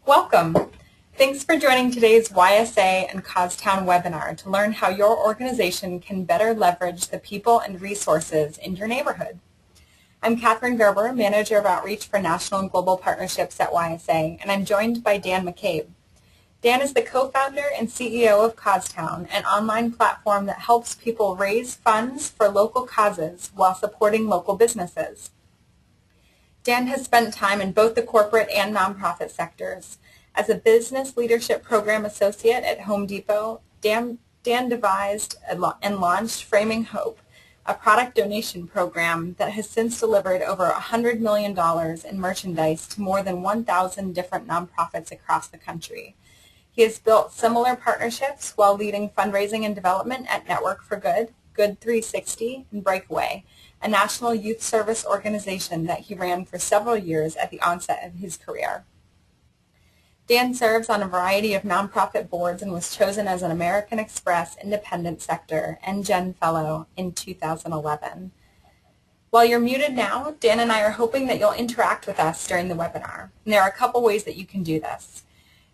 Welcome. Thanks for joining today's YSA and Causetown webinar to learn how your organization can better leverage the people and resources in your neighborhood. I'm Catherine Gerber, Manager of Outreach for National and Global Partnerships at YSA, and I'm joined by Dan McCabe. Dan is the co-founder and CEO of Causetown, an online platform that helps people raise funds for local causes while supporting local businesses. Dan has spent time in both the corporate and nonprofit sectors. As a business leadership program associate at Home Depot, Dan devised and launched Framing Hope, a product donation program that has since delivered over $100 million in merchandise to more than 1,000 different nonprofits across the country. He has built similar partnerships while leading fundraising and development at Network for Good, Good 360, and Breakaway, a national youth service organization that he ran for several years at the onset of his career. Dan serves on a variety of nonprofit boards and was chosen as an American Express Independent Sector NGen Fellow in 2011. While you're muted now, Dan and I are hoping that you'll interact with us during the webinar. And there are a couple ways that you can do this.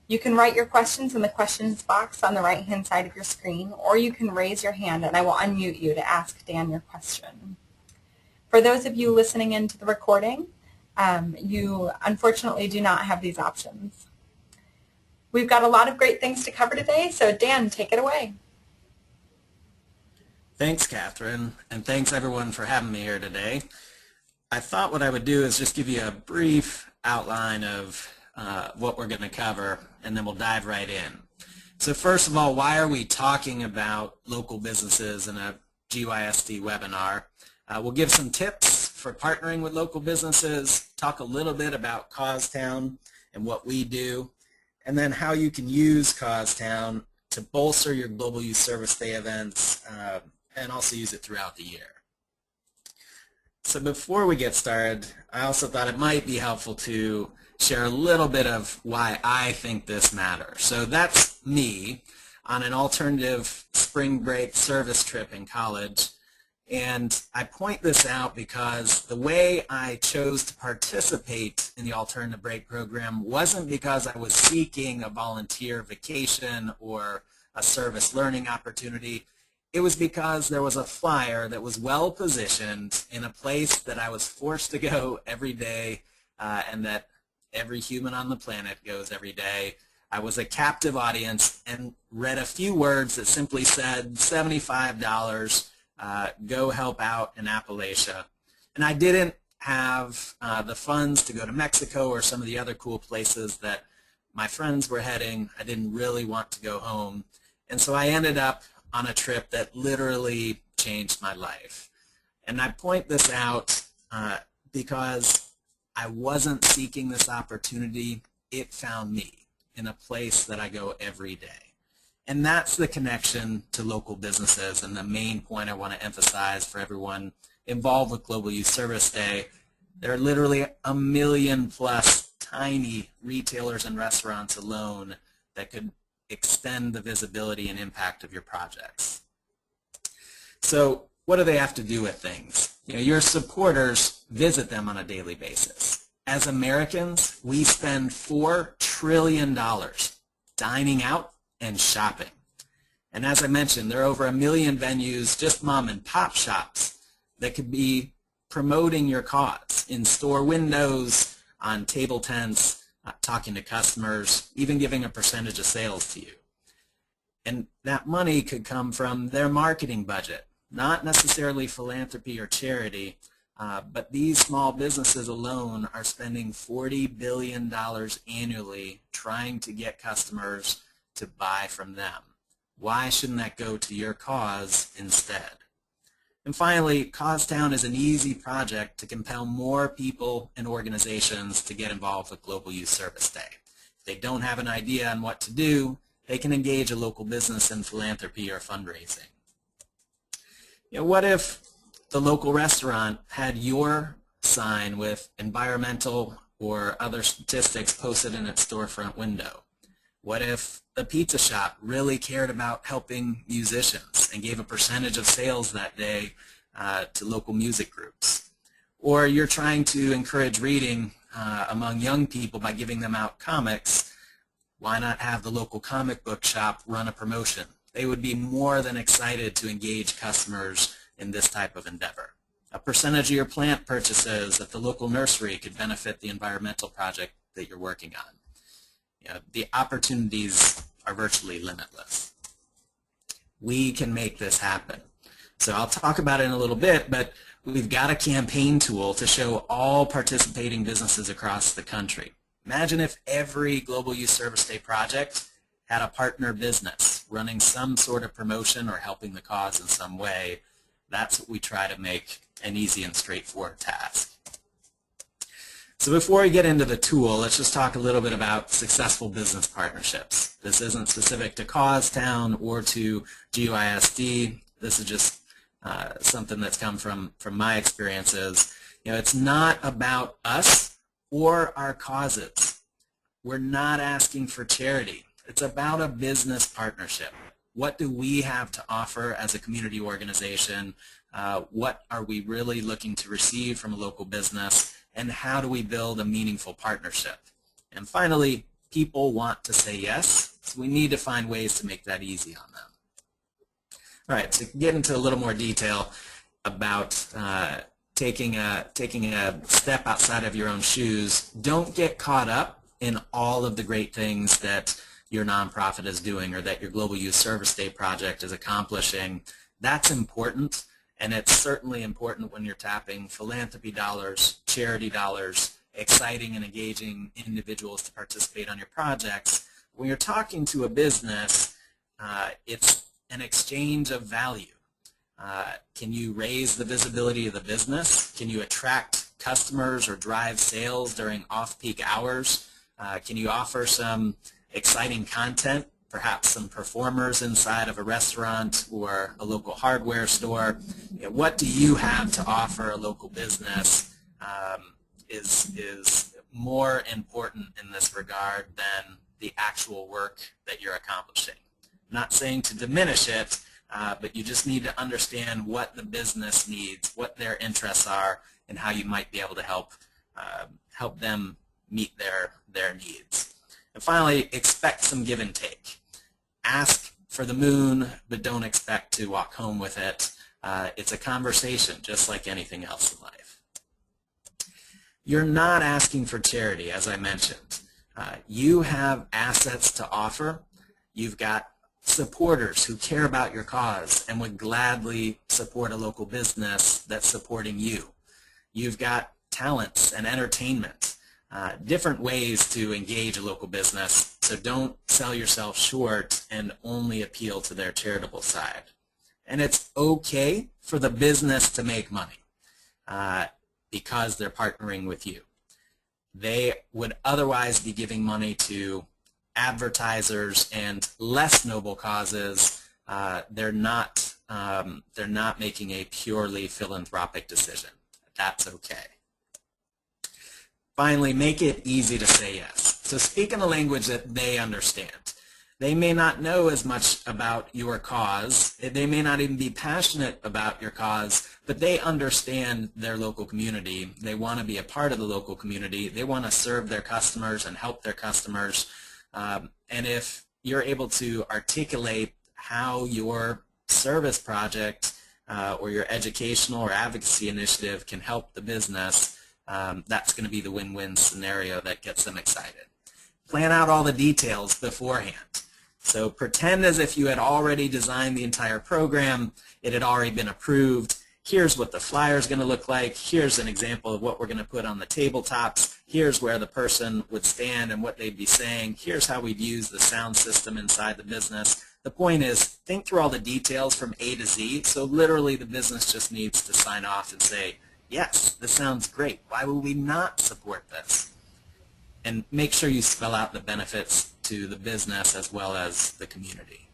You can write your questions in the questions box on the right-hand side of your screen, or you can raise your hand and I will unmute you to ask Dan your question. For those of you listening into the recording, you unfortunately do not have these options. We've got a lot of great things to cover today, so Dan, take it away. Thanks, Catherine, and thanks everyone for having me here today. I thought what I would do is just give you a brief outline of what we're going to cover, and then we'll dive right in. So first of all, why are we talking about local businesses in a GYSD webinar? We'll give some tips for partnering with local businesses, talk a little bit about Causetown and what we do, and then how you can use Causetown to bolster your Global Youth Service Day events and also use it throughout the year. So before we get started, I also thought it might be helpful to share a little bit of why I think this matters. So that's me on an alternative spring break service trip in college. And I point this out because the way I chose to participate in the Alternative Break program wasn't because I was seeking a volunteer vacation or a service learning opportunity. It was because there was a flyer that was well positioned in a place that I was forced to go every day and that every human on the planet goes every day. I was a captive audience and read a few words that simply said $75. Go help out in Appalachia. And I didn't have the funds to go to Mexico or some of the other cool places that my friends were heading. I didn't really want to go home. And so I ended up on a trip that literally changed my life. And I point this out because I wasn't seeking this opportunity. It found me in a place that I go every day. And that's the connection to local businesses and the main point I want to emphasize for everyone involved with Global Youth Service Day. There are literally 1 million plus tiny retailers and restaurants alone that could extend the visibility and impact of your projects. So what do they have to do with things? You know, your supporters visit them on a daily basis. As Americans, we spend $4 trillion dining out and shopping. And as I mentioned, there are over 1 million venues, just mom and pop shops, that could be promoting your cause in store windows, on table tents, talking to customers, even giving a percentage of sales to you. And that money could come from their marketing budget, not necessarily philanthropy or charity, but these small businesses alone are spending $40 billion annually trying to get customers to buy from them. Why shouldn't that go to your cause instead? And finally, Causetown is an easy project to compel more people and organizations to get involved with Global Youth Service Day. If they don't have an idea on what to do, they can engage a local business in philanthropy or fundraising. You know, what if the local restaurant had your sign with environmental or other statistics posted in its storefront window? What if the pizza shop really cared about helping musicians and gave a percentage of sales that day to local music groups? Or you're trying to encourage reading among young people by giving them out comics, Why not have the local comic book shop run a promotion? They would be more than excited to engage customers in this type of endeavor. A percentage of your plant purchases at the local nursery could benefit the environmental project that you're working on. The opportunities are virtually limitless. We can make this happen. So I'll talk about it in a little bit, but we've got a campaign tool to show all participating businesses across the country. Imagine if every Global Youth Service Day project had a partner business running some sort of promotion or helping the cause in some way. That's what we try to make an easy and straightforward task. So before we get into the tool, let's just talk a little bit about successful business partnerships. This isn't specific to Causetown or to GYSD. This is just something that's come from my experiences. It's not about us or our causes. We're not asking for charity. It's about a business partnership. What do we have to offer as a community organization? What are we really looking to receive from a local business? And how do we build a meaningful partnership? And finally, people want to say yes, so we need to find ways to make that easy on them. All right, so get into a little more detail about taking a step outside of your own shoes. Don't get caught up in all of the great things that your nonprofit is doing or that your Global Youth Service Day project is accomplishing. That's important, and it's certainly important when you're tapping philanthropy dollars, charity dollars, exciting and engaging individuals to participate on your projects. When you're talking to a business, it's an exchange of value. Can you raise the visibility of the business? Can you attract customers or drive sales during off-peak hours? Can you offer some exciting content, perhaps some performers inside of a restaurant or a local hardware store? What do you have to offer a local business is more important in this regard than the actual work that you're accomplishing. I'm not saying to diminish it, but you just need to understand what the business needs, what their interests are, and how you might be able to help them meet their needs. And finally, expect some give and take. Ask for the moon, but don't expect to walk home with it. It's a conversation, just like anything else in life. You're not asking for charity, as I mentioned. You have assets to offer. You've got supporters who care about your cause and would gladly support a local business that's supporting you. You've got talents and entertainment, different ways to engage a local business, so don't sell yourself short and only appeal to their charitable side. And it's okay for the business to make money because they're partnering with you. They would otherwise be giving money to advertisers and less noble causes. They're not making a purely philanthropic decision. That's okay. Finally, make it easy to say yes. So speak in a language that they understand. They may not know as much about your cause. They may not even be passionate about your cause, but they understand their local community. They want to be a part of the local community. They want to serve their customers and help their customers. And if you're able to articulate how your service project or your educational or advocacy initiative can help the business, that's going to be the win-win scenario that gets them excited. Plan out all the details beforehand. So pretend as if you had already designed the entire program, it had already been approved. Here's what the flyer is going to look like. Here's an example of what we're going to put on the tabletops. Here's where the person would stand and what they'd be saying. Here's how we'd use the sound system inside the business. The point is, think through all the details from A to Z, so literally the business just needs to sign off and say, yes, this sounds great. Why would we not support this? And make sure you spell out the benefits to the business as well as the community.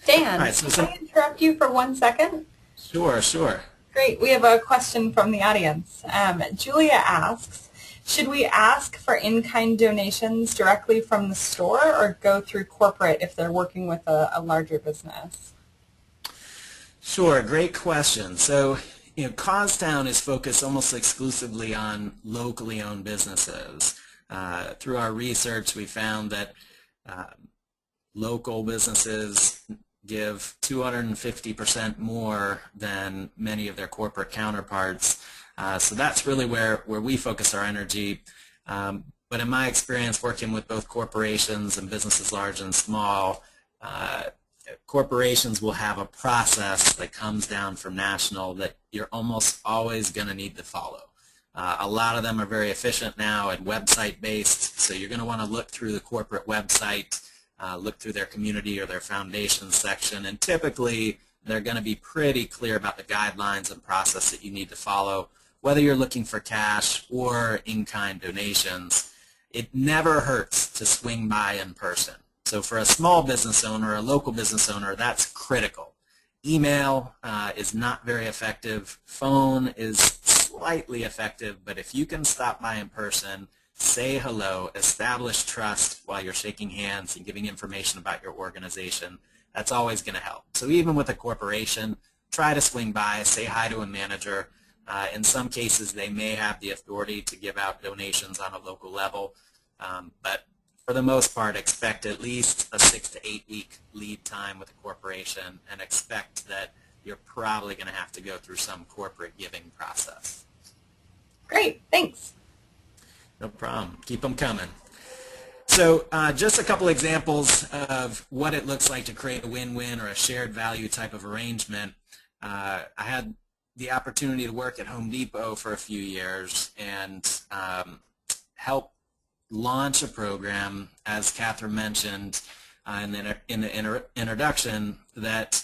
Dan, right, so can I interrupt you for 1 second? Sure, sure. Great. We have a question from the audience. Julia asks, should we ask for in-kind donations directly from the store or go through corporate if they're working with a larger business? Sure, great question. So, Causetown is focused almost exclusively on locally owned businesses. Through our research, we found that local businesses give 250% more than many of their corporate counterparts. So that's really where we focus our energy. But in my experience working with both corporations and businesses large and small, corporations will have a process that comes down from national that you're almost always going to need to follow. A lot of them are very efficient now and website based, so you're going to want to look through the corporate website, look through their community or their foundation section, and typically they're going to be pretty clear about the guidelines and process that you need to follow, whether you're looking for cash or in-kind donations. It never hurts to swing by in person. So for a small business owner, a local business owner, that's critical. Email is not very effective. Phone is slightly effective, but if you can stop by in person, say hello, establish trust while you're shaking hands and giving information about your organization, that's always going to help. So even with a corporation, try to swing by, say hi to a manager. In some cases, they may have the authority to give out donations on a local level, but for the most part, expect at least a 6 to 8 week lead time with a corporation and expect that you're probably going to have to go through some corporate giving process. Great, thanks. No problem. Keep them coming. So just a couple examples of what it looks like to create a win-win or a shared value type of arrangement. I had the opportunity to work at Home Depot for a few years and help launch a program, as Catherine mentioned in the introduction, that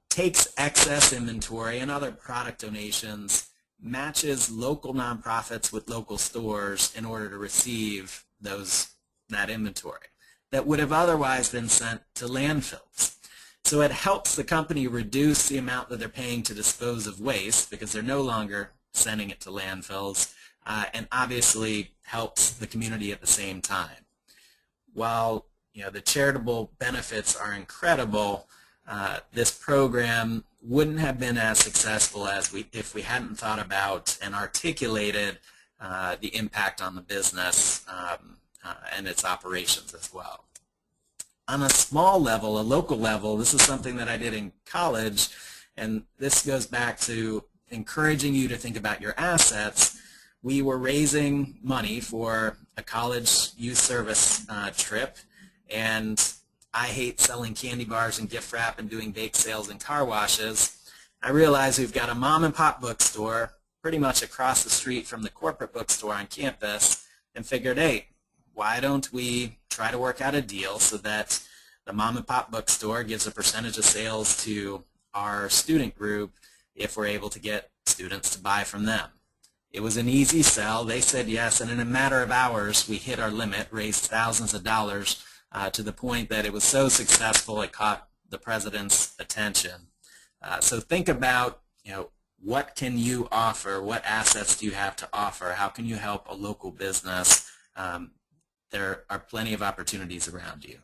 takes excess inventory and other product donations, matches local nonprofits with local stores in order to receive that inventory that would have otherwise been sent to landfills. So it helps the company reduce the amount that they're paying to dispose of waste because they're no longer sending it to landfills, and obviously helps the community at the same time. While the charitable benefits are incredible, this program wouldn't have been as successful if we hadn't thought about and articulated the impact on the business and its operations as well. On a small level, a local level, this is something that I did in college, and this goes back to encouraging you to think about your assets. We were raising money for a college youth service trip, and I hate selling candy bars and gift wrap and doing bake sales and car washes. I realized we've got a mom and pop bookstore pretty much across the street from the corporate bookstore on campus, and figured, hey, why don't we try to work out a deal so that the mom and pop bookstore gives a percentage of sales to our student group if we're able to get students to buy from them. It was an easy sell. They said yes, and in a matter of hours we hit our limit, raised thousands of dollars to the point that it was so successful it caught the president's attention. So think about, what can you offer? What assets do you have to offer? How can you help a local business? There are plenty of opportunities around you.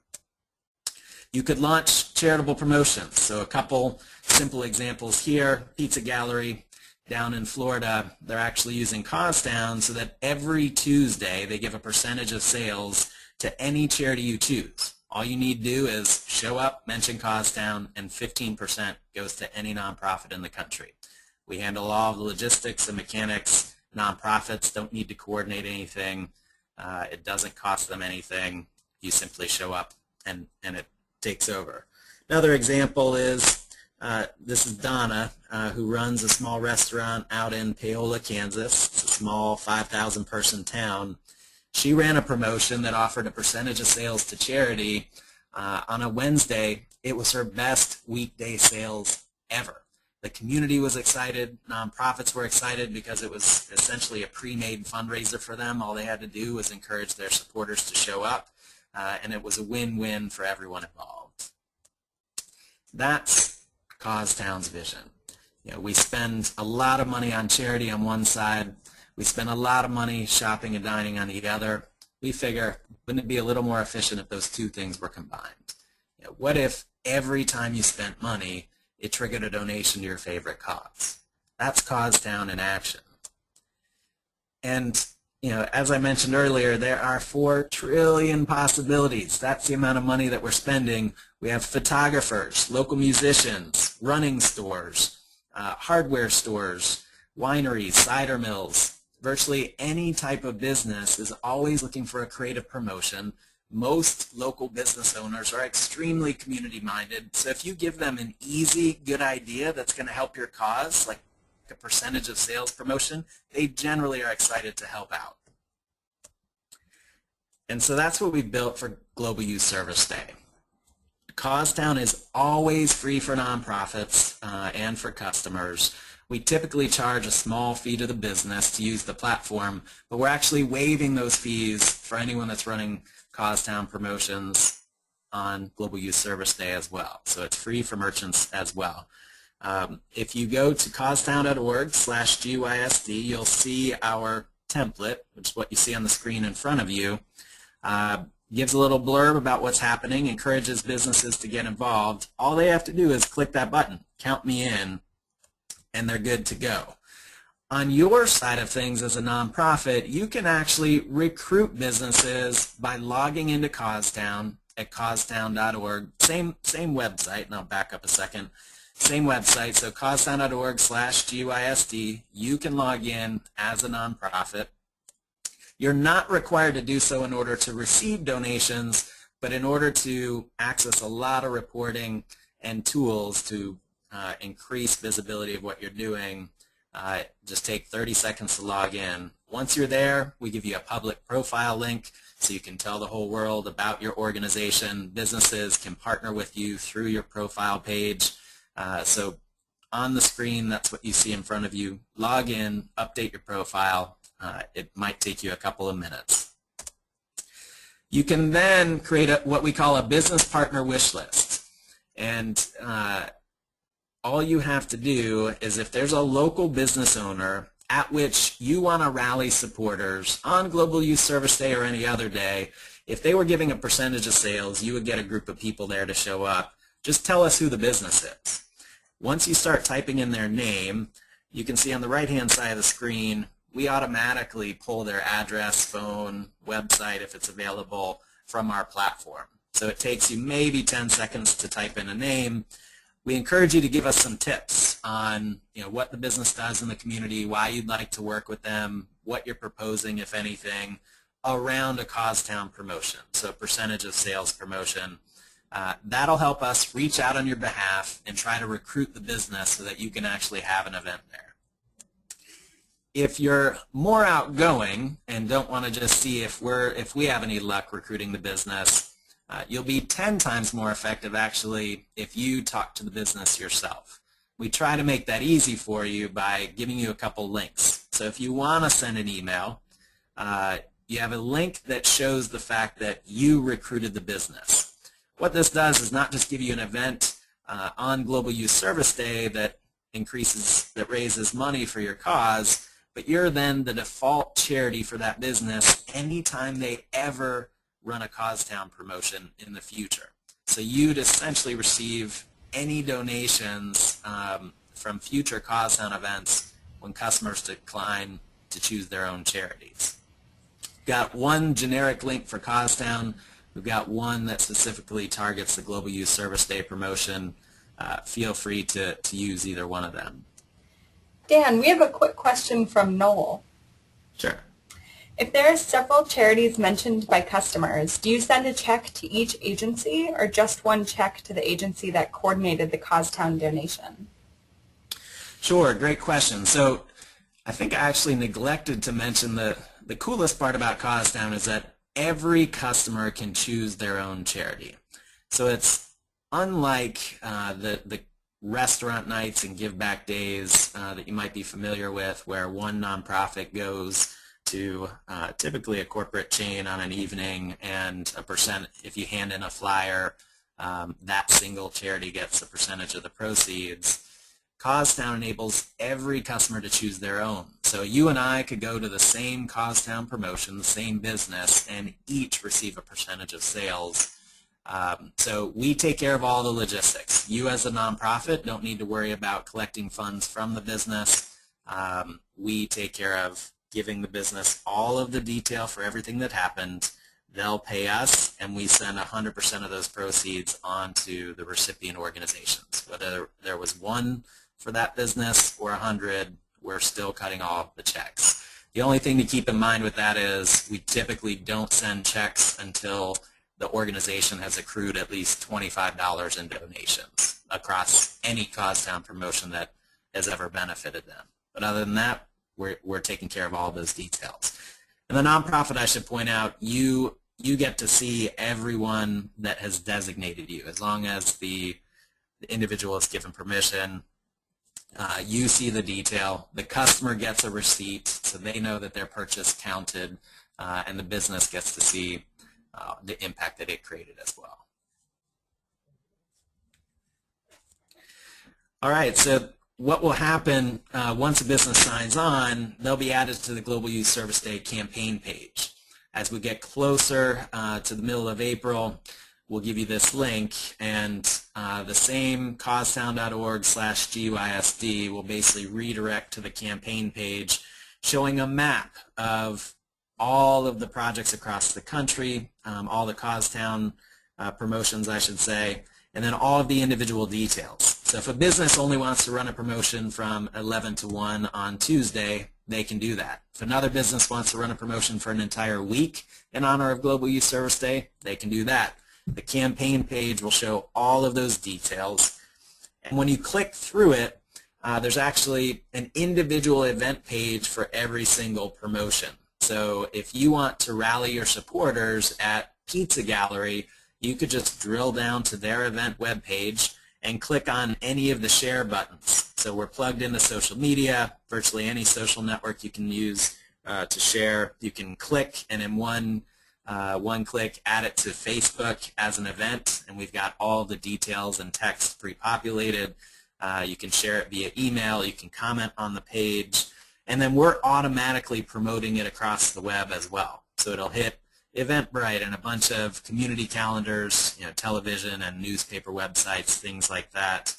You could launch charitable promotions. So a couple simple examples here. Pizza Gallery down in Florida, they're actually using Causetown so that every Tuesday they give a percentage of sales to any charity you choose. All you need to do is show up, mention Causetown, and 15% goes to any nonprofit in the country. We handle all the logistics and mechanics. Nonprofits don't need to coordinate anything. It doesn't cost them anything. You simply show up and it takes over. Another example is this is Donna, who runs a small restaurant out in Paola, Kansas. It's a small 5,000 person town. She ran a promotion that offered a percentage of sales to charity. On a Wednesday, it was her best weekday sales ever. The community was excited. Nonprofits were excited because it was essentially a pre-made fundraiser for them. All they had to do was encourage their supporters to show up, and it was a win-win for everyone involved. That's Causetown's vision. We spend a lot of money on charity on one side. We spend a lot of money shopping and dining on the other. We figure, wouldn't it be a little more efficient if those two things were combined? What if every time you spent money, it triggered a donation to your favorite cause? That's Causetown in action. And As I mentioned earlier, there are 4 trillion possibilities. That's the amount of money that we're spending. We have photographers, local musicians, running stores, hardware stores, wineries, cider mills. Virtually any type of business is always looking for a creative promotion. Most local business owners are extremely community-minded, so if you give them an easy, good idea that's going to help your cause, like a percentage of sales promotion, they generally are excited to help out. And so that's what we built for Global Youth Service Day. Causetown is always free for nonprofits and for customers. We typically charge a small fee to the business to use the platform, but we're actually waiving those fees for anyone that's running Causetown promotions on Global Youth Service Day as well. So it's free for merchants as well. If you go to caustown.org/GYSD, you'll see our template, which is what you see on the screen in front of you. Gives a little blurb about what's happening, encourages businesses to get involved. All they have to do is click that button, count me in, and they're good to go. On your side of things as a nonprofit, you can actually recruit businesses by logging into Causetown at caustown.org. Same website, and I'll back up a second. Same website, so caustown.org/GYSD. You can log in as a nonprofit. You're not required to do so in order to receive donations, but in order to access a lot of reporting and tools to increase visibility of what you're doing, just take 30 seconds to log in. Once you're there, we give you a public profile link so you can tell the whole world about your organization. Businesses can partner with you through your profile page. So on the screen, that's what you see in front of you. Log in, update your profile. It might take you a couple of minutes. You can then create what we call a business partner wish list. And all you have to do is, if there's a local business owner at which you want to rally supporters on Global Youth Service Day or any other day, if they were giving a percentage of sales, you would get a group of people there to show up. Just tell us who the business is. Once you start typing in their name, you can see on the right-hand side of the screen, we automatically pull their address, phone, website, if it's available, from our platform. So it takes you maybe 10 seconds to type in a name. We encourage you to give us some tips on what the business does in the community, why you'd like to work with them, what you're proposing, if anything, around a Causetown promotion, so a percentage of sales promotion. That'll help us reach out on your behalf and try to recruit the business so that you can actually have an event there. If you're more outgoing and don't want to just see if we have any luck recruiting the business, you'll be 10 times more effective actually if you talk to the business yourself. We try to make that easy for you by giving you a couple links. So if you want to send an email, you have a link that shows the fact that you recruited the business. What this does is not just give you an event on Global Youth Service Day that raises money for your cause, but you're then the default charity for that business anytime they ever run a Causetown promotion in the future. So you'd essentially receive any donations from future Causetown events when customers decline to choose their own charities. Got one generic link for Causetown. We've got one that specifically targets the Global Youth Service Day promotion. Feel free to use either one of them. Dan, we have a quick question from Noel. Sure. If there are several charities mentioned by customers, do you send a check to each agency or just one check to the agency that coordinated the Causetown donation? Sure, great question. So I think I actually neglected to mention the coolest part about Causetown is that every customer can choose their own charity. So it's unlike the restaurant nights and give back days that you might be familiar with, where one nonprofit goes to typically a corporate chain on an evening, and a percent, if you hand in a flyer, that single charity gets a percentage of the proceeds. Causetown enables every customer to choose their own. So you and I could go to the same Causetown promotion, the same business, and each receive a percentage of sales. So we take care of all the logistics. You as a nonprofit don't need to worry about collecting funds from the business. We take care of giving the business all of the detail for everything that happened. They'll pay us, and we send 100% of those proceeds on to the recipient organizations. Whether there was one for that business or 100, we're still cutting off the checks. The only thing to keep in mind with that is we typically don't send checks until the organization has accrued at least $25 in donations across any Causetown promotion that has ever benefited them. But other than that, we're taking care of all those details. And the nonprofit, I should point out, you get to see everyone that has designated you. As long as the individual is given permission, you see the detail. The customer gets a receipt, so they know that their purchase counted, and the business gets to see the impact that it created as well. All right, so what will happen once a business signs on, they'll be added to the Global Youth Service Day campaign page. As we get closer to the middle of April, we'll give you this link, and the same causetown.org/GYSD will basically redirect to the campaign page showing a map of all of the projects across the country, all the Causetown promotions, I should say, and then all of the individual details. So if a business only wants to run a promotion from 11 to 1 on Tuesday, they can do that. If another business wants to run a promotion for an entire week in honor of Global Youth Service Day, they can do that. The campaign page will show all of those details. And when you click through it, there's actually an individual event page for every single promotion. So if you want to rally your supporters at Pizza Gallery, you could just drill down to their event webpage and click on any of the share buttons. So we're plugged into social media, virtually any social network you can use to share. You can click, and in one click add it to Facebook as an event, and we've got all the details and text pre-populated. You can share it via email, you can comment on the page, and then we're automatically promoting it across the web as well. So it'll hit Eventbrite and a bunch of community calendars, television and newspaper websites, things like that.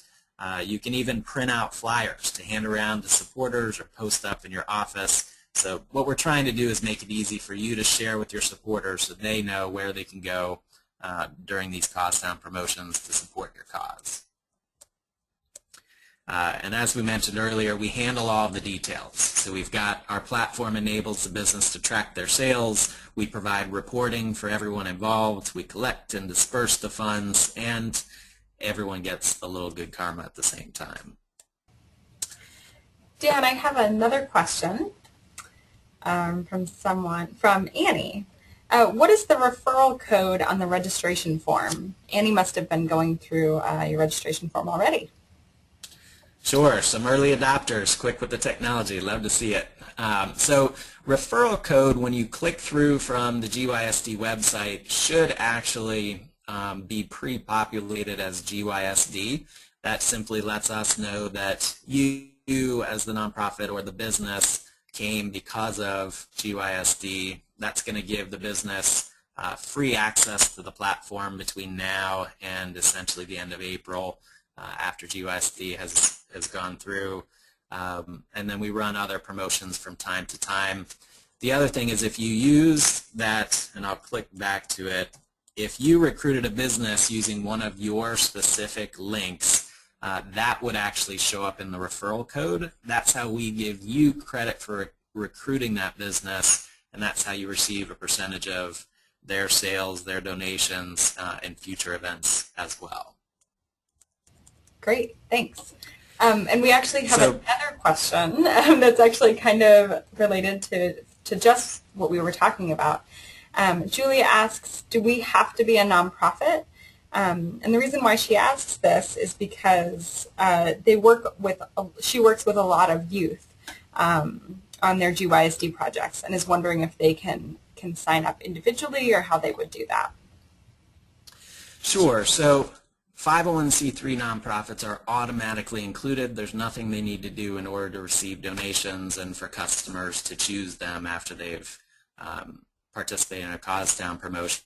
You can even print out flyers to hand around to supporters or post up in your office. So what we're trying to do is make it easy for you to share with your supporters so they know where they can go during these Causetown promotions to support your cause. And as we mentioned earlier, we handle all of the details. So we've got our platform enables the business to track their sales. We provide reporting for everyone involved. We collect and disperse the funds, and everyone gets a little good karma at the same time. Dan, I have another question from Annie. What is the referral code on the registration form? Annie must have been going through your registration form already. Sure, some early adopters, quick with the technology, love to see it. So referral code, when you click through from the GYSD website, should actually be pre-populated as GYSD. That simply lets us know that you as the nonprofit or the business came because of GYSD. That's going to give the business free access to the platform between now and essentially the end of April. After GYSD has gone through, and then we run other promotions from time to time. The other thing is if you use that, and I'll click back to it, if you recruited a business using one of your specific links, that would actually show up in the referral code. That's how we give you credit for recruiting that business, and that's how you receive a percentage of their sales, their donations, and future events as well. Great, thanks. And we actually have another question that's actually kind of related to just what we were talking about. Julia asks, do we have to be a nonprofit? And the reason why she asks this is because she works with a lot of youth on their GYSD projects and is wondering if they can sign up individually or how they would do that. Sure. So 501c3 nonprofits are automatically included. There's nothing they need to do in order to receive donations and for customers to choose them after they've participated in a Causetown promotion.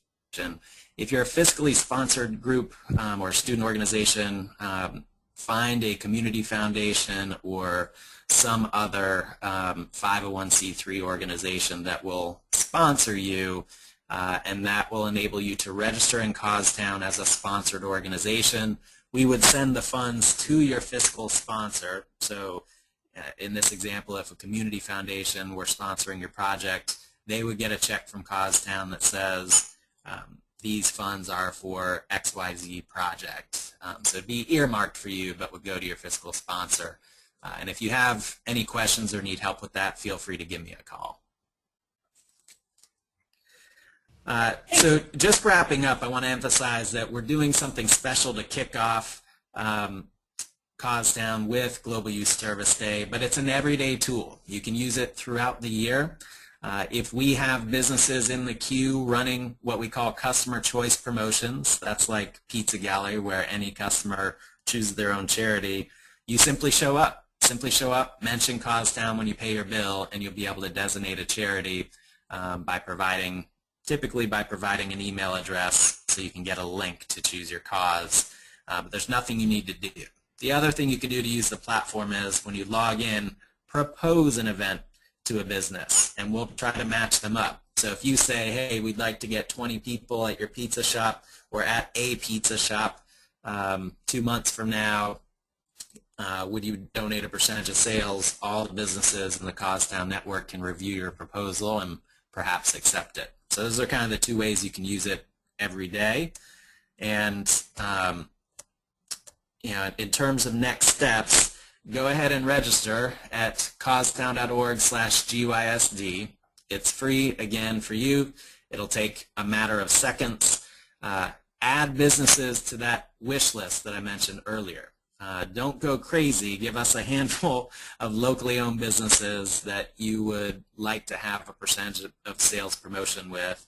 If you're a fiscally sponsored group or student organization, find a community foundation or some other 501c3 organization that will sponsor you, and that will enable you to register in Causetown as a sponsored organization. We would send the funds to your fiscal sponsor. So in this example, if a community foundation were sponsoring your project, they would get a check from Causetown that says these funds are for XYZ project. So it'd be earmarked for you, but would go to your fiscal sponsor. And if you have any questions or need help with that, feel free to give me a call. So just wrapping up, I want to emphasize that we're doing something special to kick off Causetown with Global Youth Service Day, but it's an everyday tool. You can use it throughout the year. If we have businesses in the queue running what we call customer choice promotions, that's like Pizza Gallery where any customer chooses their own charity, you simply show up. Simply show up, mention Causetown when you pay your bill, and you'll be able to designate a charity typically by providing an email address so you can get a link to choose your cause. But there's nothing you need to do. The other thing you can do to use the platform is when you log in, propose an event to a business, and we'll try to match them up. So if you say, hey, we'd like to get 20 people at your pizza shop or at a pizza shop 2 months from now, would you donate a percentage of sales? All the businesses in the Causetown network can review your proposal and perhaps accept it. So those are kind of the two ways you can use it every day. And in terms of next steps, go ahead and register at causetown.org/GYSD. It's free, again, for you. It'll take a matter of seconds. Add businesses to that wish list that I mentioned earlier. Don't go crazy. Give us a handful of locally owned businesses that you would like to have a percentage of sales promotion with.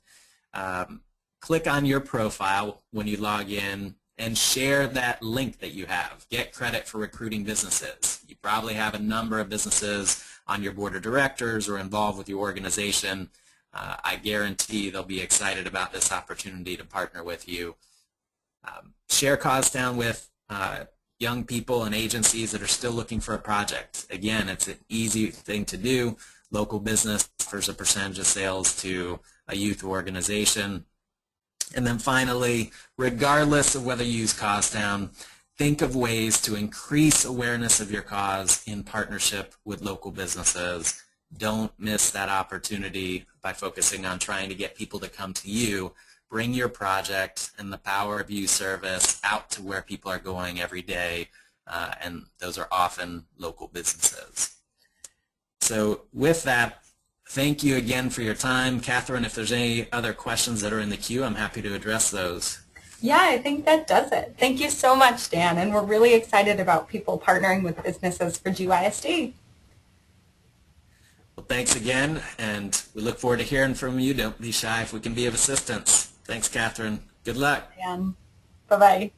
Click on your profile when you log in and share that link that you have. Get credit for recruiting businesses. You probably have a number of businesses on your board of directors or involved with your organization. I guarantee they'll be excited about this opportunity to partner with you. Share Causetown with young people and agencies that are still looking for a project. Again, it's an easy thing to do. Local business offers a percentage of sales to a youth organization. And then finally, regardless of whether you use Causetown, think of ways to increase awareness of your cause in partnership with local businesses. Don't miss that opportunity by focusing on trying to get people to come to you. Bring your project and the power of youth service out to where people are going every day, and those are often local businesses. So with that, thank you again for your time. Catherine, if there's any other questions that are in the queue, I'm happy to address those. Yeah, I think that does it. Thank you so much, Dan, and we're really excited about people partnering with businesses for GYSD. Well, thanks again, and we look forward to hearing from you. Don't be shy if we can be of assistance. Thanks, Catherine. Good luck. Dan. Bye-bye.